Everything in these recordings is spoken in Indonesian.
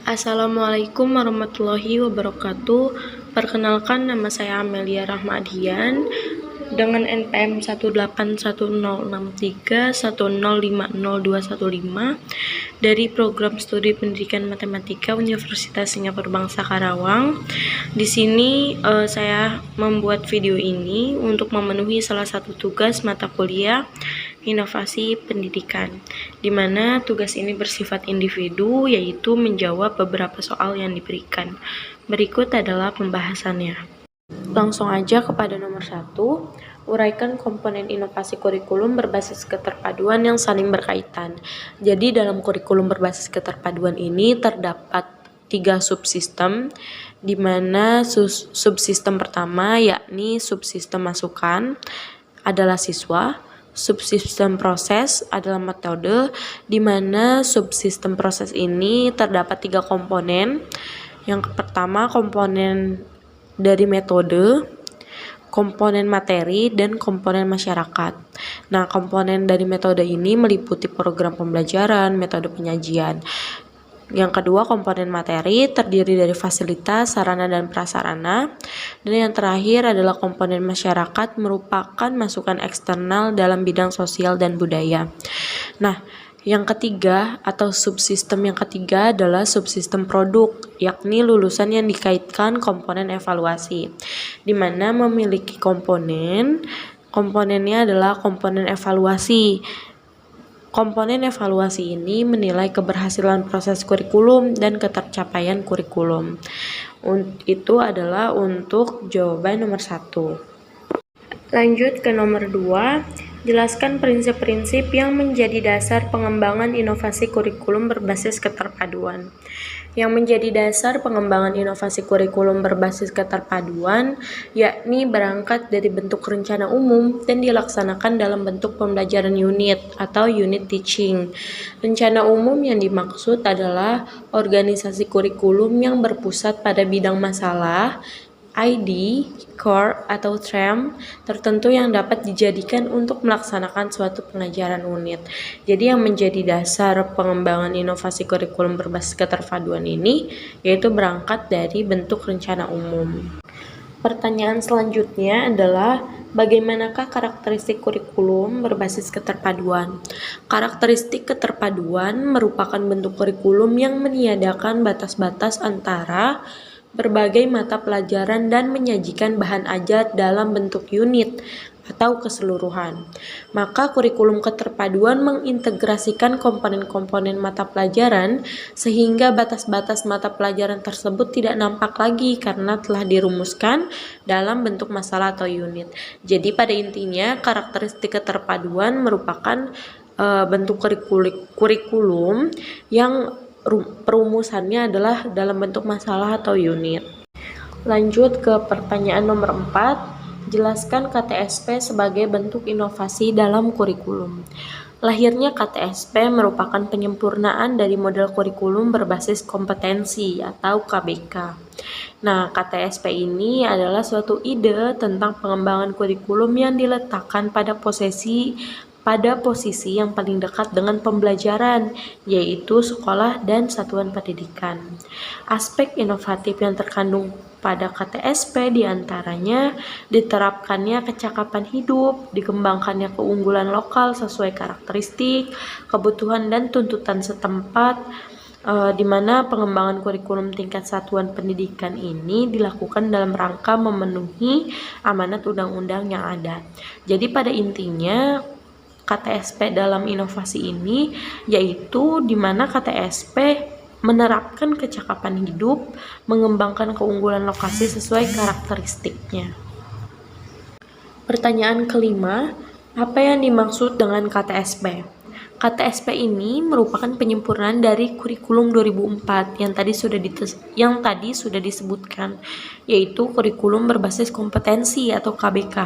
Assalamualaikum warahmatullahi wabarakatuh. Perkenalkan, nama saya Amelia Rahmadian dengan NPM 1810631050215 dari Program Studi Pendidikan Matematika Universitas Singapura Bangsa Karawang. Di sini saya membuat video ini untuk memenuhi salah satu tugas mata kuliah Inovasi Pendidikan, di mana tugas ini bersifat individu, yaitu menjawab beberapa soal yang diberikan. Berikut adalah pembahasannya. Langsung aja kepada nomor 1, uraikan komponen inovasi kurikulum berbasis keterpaduan yang saling berkaitan. Jadi dalam kurikulum berbasis keterpaduan ini terdapat 3 subsistem, di mana subsistem pertama yakni subsistem masukan adalah siswa. Subsistem proses adalah metode, di mana subsistem proses ini terdapat 3 komponen. Yang pertama, komponen dari metode, komponen materi, dan komponen masyarakat. Nah, komponen dari metode ini meliputi program pembelajaran, metode penyajian. Yang kedua, komponen materi terdiri dari fasilitas, sarana, dan prasarana. Dan yang terakhir adalah komponen masyarakat, merupakan masukan eksternal dalam bidang sosial dan budaya. Nah, yang ketiga atau subsistem yang ketiga adalah subsistem produk, yakni lulusan yang dikaitkan komponen evaluasi, di mana memiliki komponennya adalah komponen evaluasi. Komponen evaluasi ini menilai keberhasilan proses kurikulum dan ketercapaian kurikulum. Itu adalah untuk jawaban nomor 1. Lanjut ke nomor 2, jelaskan prinsip-prinsip yang menjadi dasar pengembangan inovasi kurikulum berbasis keterpaduan. Yang menjadi dasar pengembangan inovasi kurikulum berbasis keterpaduan yakni berangkat dari bentuk rencana umum dan dilaksanakan dalam bentuk pembelajaran unit atau unit teaching. Rencana umum yang dimaksud adalah organisasi kurikulum yang berpusat pada bidang masalah, ID, core, atau TREM tertentu yang dapat dijadikan untuk melaksanakan suatu pengajaran unit. Jadi yang menjadi dasar pengembangan inovasi kurikulum berbasis keterpaduan ini yaitu berangkat dari bentuk rencana umum. Pertanyaan selanjutnya adalah bagaimanakah karakteristik kurikulum berbasis keterpaduan? Karakteristik keterpaduan merupakan bentuk kurikulum yang meniadakan batas-batas antara berbagai mata pelajaran dan menyajikan bahan ajar dalam bentuk unit atau keseluruhan. Maka kurikulum keterpaduan mengintegrasikan komponen-komponen mata pelajaran sehingga batas-batas mata pelajaran tersebut tidak nampak lagi karena telah dirumuskan dalam bentuk masalah atau unit. Jadi pada intinya karakteristik keterpaduan merupakan bentuk kurikulum yang perumusannya adalah dalam bentuk masalah atau unit. Lanjut ke pertanyaan nomor 4, jelaskan KTSP sebagai bentuk inovasi dalam kurikulum. Lahirnya KTSP merupakan penyempurnaan dari model kurikulum berbasis kompetensi atau KBK. Nah, KTSP ini adalah suatu ide tentang pengembangan kurikulum yang diletakkan pada posisi yang paling dekat dengan pembelajaran, yaitu sekolah dan satuan pendidikan. Aspek inovatif yang terkandung pada KTSP diantaranya diterapkannya kecakapan hidup, dikembangkannya keunggulan lokal sesuai karakteristik, kebutuhan dan tuntutan setempat, di mana pengembangan kurikulum tingkat satuan pendidikan ini dilakukan dalam rangka memenuhi amanat undang-undang yang ada. Jadi pada intinya KTSP dalam inovasi ini yaitu di mana KTSP menerapkan kecakapan hidup, mengembangkan keunggulan lokasi sesuai karakteristiknya. Pertanyaan kelima, apa yang dimaksud dengan KTSP? KTSP ini merupakan penyempurnaan dari kurikulum 2004 yang tadi sudah disebutkan, yaitu kurikulum berbasis kompetensi atau KBK.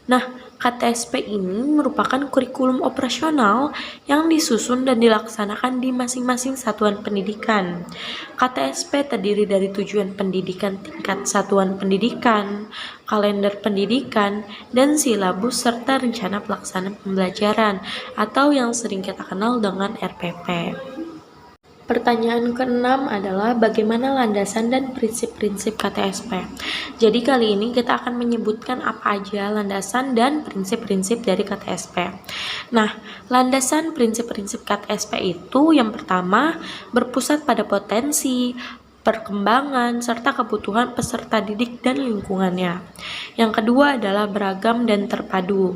Nah, KTSP ini merupakan kurikulum operasional yang disusun dan dilaksanakan di masing-masing satuan pendidikan. KTSP terdiri dari tujuan pendidikan tingkat satuan pendidikan, kalender pendidikan, dan silabus serta rencana pelaksanaan pembelajaran atau yang sering kita kenal dengan RPP. Pertanyaan keenam adalah bagaimana landasan dan prinsip-prinsip KTSP. Jadi kali ini kita akan menyebutkan apa aja landasan dan prinsip-prinsip dari KTSP. Nah, landasan prinsip-prinsip KTSP itu yang pertama berpusat pada potensi, perkembangan, serta kebutuhan peserta didik dan lingkungannya. Yang kedua adalah beragam dan terpadu.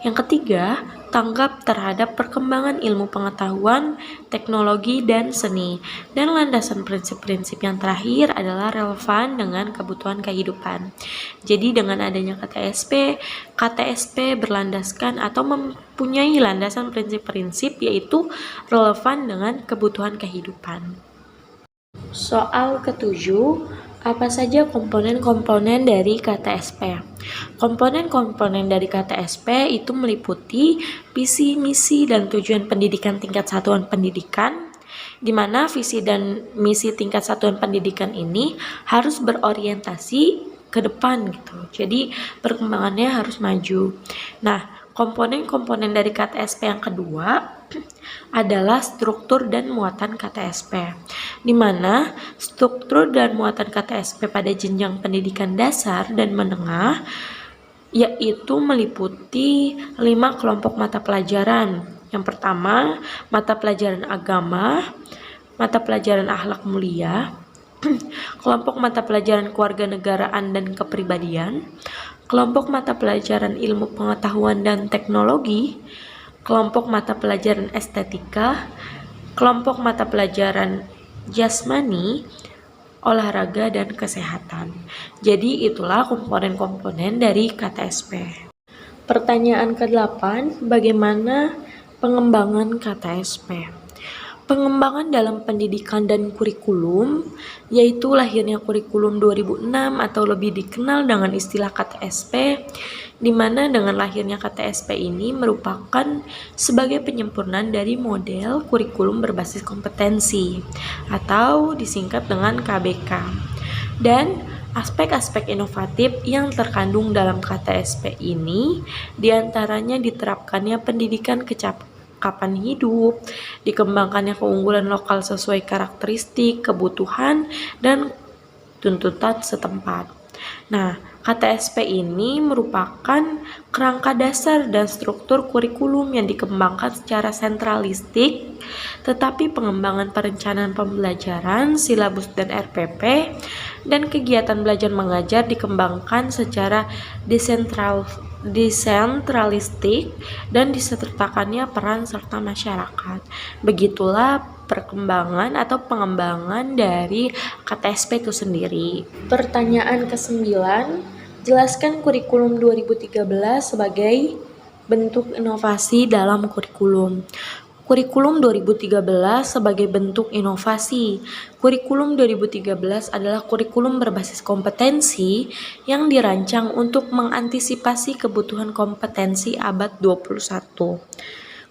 Yang ketiga, tanggap terhadap perkembangan ilmu pengetahuan, teknologi, dan seni. Dan landasan prinsip-prinsip yang terakhir adalah relevan dengan kebutuhan kehidupan. Jadi dengan adanya KTSP berlandaskan atau mempunyai landasan prinsip-prinsip yaitu relevan dengan kebutuhan kehidupan. Soal ketujuh, apa saja komponen-komponen dari KTSP? Komponen-komponen dari KTSP itu meliputi visi, misi, dan tujuan pendidikan tingkat satuan pendidikan, di mana visi dan misi tingkat satuan pendidikan ini harus berorientasi ke depan gitu. Jadi perkembangannya harus maju. Nah, komponen-komponen dari KTSP yang kedua adalah struktur dan muatan KTSP, di mana struktur dan muatan KTSP pada jenjang pendidikan dasar dan menengah yaitu meliputi 5 kelompok mata pelajaran. Yang pertama, mata pelajaran agama, mata pelajaran akhlak mulia, kelompok mata pelajaran kewarganegaraan dan kepribadian, kelompok mata pelajaran ilmu pengetahuan dan teknologi, kelompok mata pelajaran estetika, kelompok mata pelajaran jasmani, olahraga, dan kesehatan. Jadi itulah komponen-komponen dari KTSP. Pertanyaan ke-8, bagaimana pengembangan KTSP? Pengembangan dalam pendidikan dan kurikulum, yaitu lahirnya kurikulum 2006 atau lebih dikenal dengan istilah KTSP, di mana dengan lahirnya KTSP ini merupakan sebagai penyempurnaan dari model kurikulum berbasis kompetensi atau disingkat dengan KBK. Dan aspek-aspek inovatif yang terkandung dalam KTSP ini diantaranya diterapkannya pendidikan kapan hidup, dikembangkannya keunggulan lokal sesuai karakteristik, kebutuhan, dan tuntutan setempat. Nah, KTSP ini merupakan kerangka dasar dan struktur kurikulum yang dikembangkan secara sentralistik, tetapi pengembangan perencanaan pembelajaran, silabus dan RPP, dan kegiatan belajar mengajar dikembangkan secara desentralistik dan disertakannya peran serta masyarakat. Begitulah perkembangan atau pengembangan dari KTSP itu sendiri. Pertanyaan ke-9, jelaskan kurikulum 2013 sebagai bentuk inovasi dalam kurikulum. Kurikulum 2013 sebagai bentuk inovasi. Kurikulum 2013 adalah kurikulum berbasis kompetensi yang dirancang untuk mengantisipasi kebutuhan kompetensi abad 21.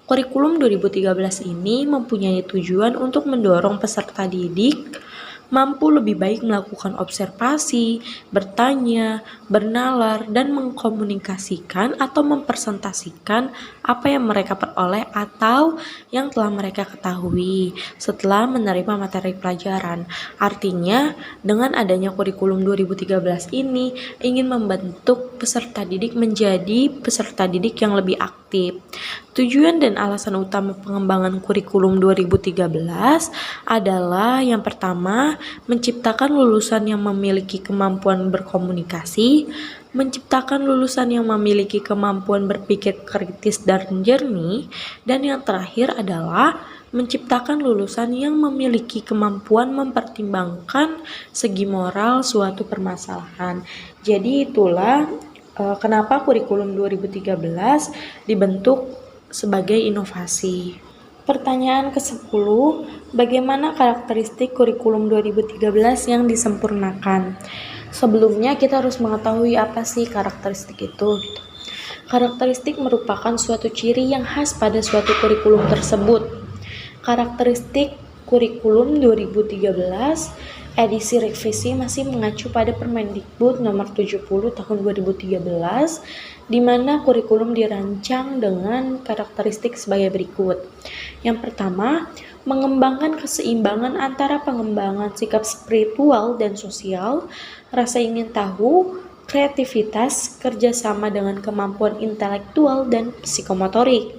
Kurikulum 2013 ini mempunyai tujuan untuk mendorong peserta didik mampu lebih baik melakukan observasi, bertanya, bernalar, dan mengkomunikasikan atau mempresentasikan apa yang mereka peroleh atau yang telah mereka ketahui setelah menerima materi pelajaran. Artinya, dengan adanya kurikulum 2013 ini ingin membentuk peserta didik menjadi peserta didik yang lebih aktif. Tujuan dan alasan utama pengembangan kurikulum 2013 adalah yang pertama, menciptakan lulusan yang memiliki kemampuan berkomunikasi, menciptakan lulusan yang memiliki kemampuan berpikir kritis dan jernih, dan yang terakhir adalah menciptakan lulusan yang memiliki kemampuan mempertimbangkan segi moral suatu permasalahan. Jadi itulah kenapa kurikulum 2013 dibentuk sebagai inovasi. Pertanyaan ke-10, bagaimana karakteristik kurikulum 2013 yang disempurnakan? Sebelumnya kita harus mengetahui apa sih karakteristik itu. Karakteristik merupakan suatu ciri yang khas pada suatu kurikulum tersebut. Karakteristik kurikulum 2013 edisi revisi masih mengacu pada Permendikbud nomor 70 tahun 2013, di mana kurikulum dirancang dengan karakteristik sebagai berikut. Yang pertama, mengembangkan keseimbangan antara pengembangan sikap spiritual dan sosial, rasa ingin tahu, kreativitas, kerjasama dengan kemampuan intelektual dan psikomotorik.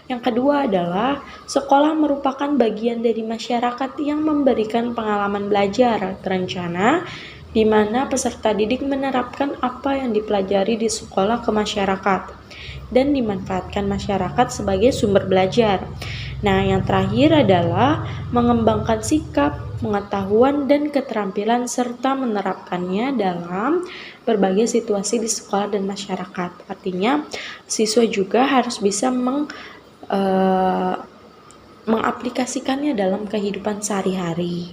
Yang kedua adalah sekolah merupakan bagian dari masyarakat yang memberikan pengalaman belajar terencana, di mana peserta didik menerapkan apa yang dipelajari di sekolah ke masyarakat dan dimanfaatkan masyarakat sebagai sumber belajar. Nah, yang terakhir adalah mengembangkan sikap, pengetahuan, dan keterampilan serta menerapkannya dalam berbagai situasi di sekolah dan masyarakat. Artinya, siswa juga harus bisa mengaplikasikannya dalam kehidupan sehari-hari.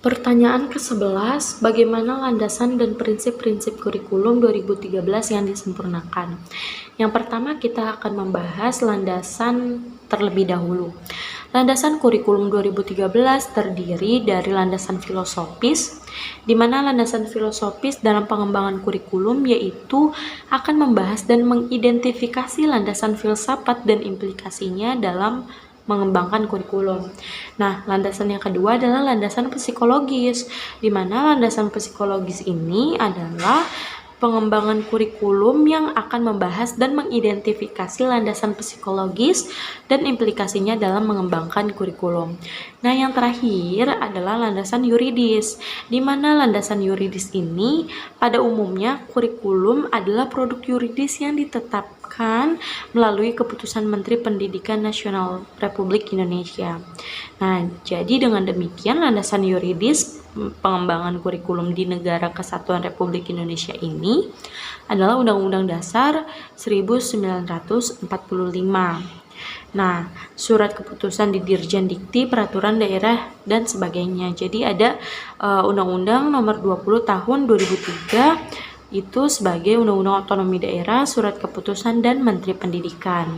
Pertanyaan ke-11, bagaimana landasan dan prinsip-prinsip kurikulum 2013 yang disempurnakan? Yang pertama kita akan membahas landasan terlebih dahulu. Landasan kurikulum 2013 terdiri dari landasan filosofis, di mana landasan filosofis dalam pengembangan kurikulum yaitu akan membahas dan mengidentifikasi landasan filsafat dan implikasinya dalam mengembangkan kurikulum. Nah, landasan yang kedua adalah landasan psikologis, di mana landasan psikologis ini adalah pengembangan kurikulum yang akan membahas dan mengidentifikasi landasan psikologis dan implikasinya dalam mengembangkan kurikulum. Nah, yang terakhir adalah landasan yuridis, di mana landasan yuridis ini pada umumnya kurikulum adalah produk yuridis yang ditetapkan melalui keputusan Menteri Pendidikan Nasional Republik Indonesia. Nah, jadi dengan demikian landasan yuridis pengembangan kurikulum di Negara Kesatuan Republik Indonesia ini adalah Undang-Undang Dasar 1945. Nah, surat keputusan di Dirjen Dikti, Peraturan Daerah, dan sebagainya. Jadi ada Undang-Undang Nomor 20 Tahun 2003 itu sebagai Undang-Undang Otonomi Daerah, Surat Keputusan, dan Menteri Pendidikan.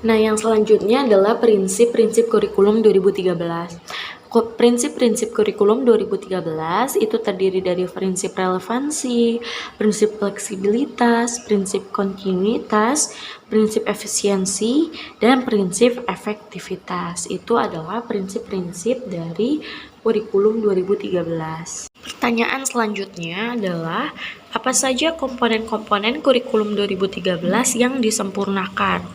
Nah, yang selanjutnya adalah prinsip-prinsip kurikulum 2013. Prinsip-prinsip kurikulum 2013 itu terdiri dari prinsip relevansi, prinsip fleksibilitas, prinsip kontinuitas, prinsip efisiensi, dan prinsip efektivitas. Itu adalah prinsip-prinsip dari kurikulum 2013. Pertanyaan selanjutnya adalah apa saja komponen-komponen kurikulum 2013 yang disempurnakan?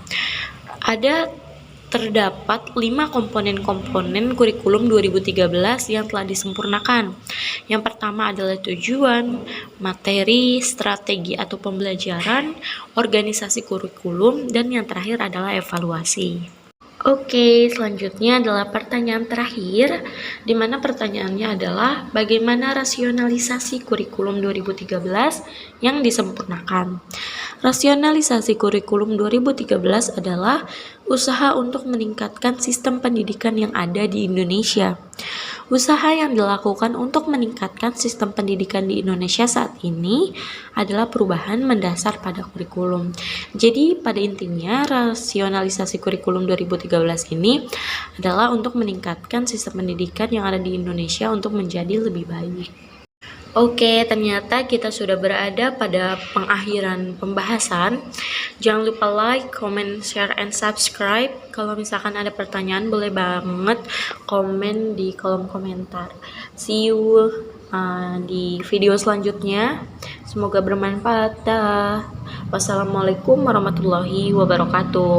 Terdapat 5 komponen-komponen kurikulum 2013 yang telah disempurnakan. Yang pertama adalah tujuan, materi, strategi atau pembelajaran, organisasi kurikulum, dan yang terakhir adalah evaluasi. Oke, selanjutnya adalah pertanyaan terakhir, di mana pertanyaannya adalah bagaimana rasionalisasi kurikulum 2013 yang disempurnakan. Rasionalisasi kurikulum 2013 adalah usaha untuk meningkatkan sistem pendidikan yang ada di Indonesia. Usaha yang dilakukan untuk meningkatkan sistem pendidikan di Indonesia saat ini adalah perubahan mendasar pada kurikulum. Jadi pada intinya rasionalisasi kurikulum 2013 ini adalah untuk meningkatkan sistem pendidikan yang ada di Indonesia untuk menjadi lebih baik. Oke, ternyata kita sudah berada pada pengakhiran pembahasan. Jangan lupa like, comment, share, and subscribe. Kalau misalkan ada pertanyaan, boleh banget komen di kolom komentar. See you di video selanjutnya. Semoga bermanfaat. Wassalamualaikum warahmatullahi wabarakatuh.